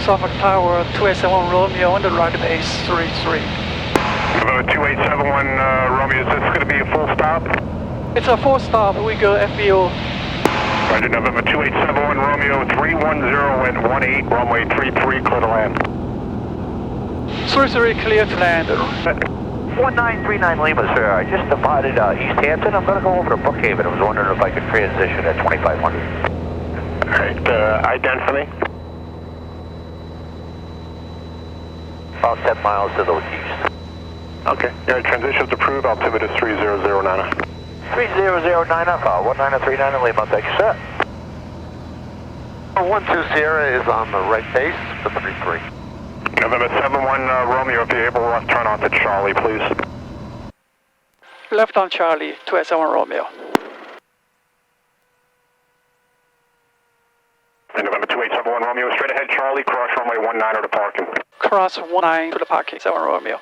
Suffolk Tower, 2871 Romeo, on the right base 33. November 2871 Romeo, is this going to be a full stop? It's a full stop, we go FBO. Roger, November 2871 Romeo, 310 at 18, runway 33, clear to land. 33 clear to land. 1939 Lima, sir. I just departed East Hampton. I'm going to go over to Brookhaven. I was wondering if I could transition at 2500. Alright, ident for me? About 10 miles to the east. Okay, yeah, transition's approved, altimeter 3009. 3009 up, 1939 Lima. Thank you, sir. 120 is on the right base for 33. November 71 Romeo, if you're able, left turn onto Charlie, please. Left on Charlie, 271 Romeo. And November 2871 Romeo, straight ahead Charlie, cross runway 19 to parking. Cross 19 to the parking, 7 Romeo.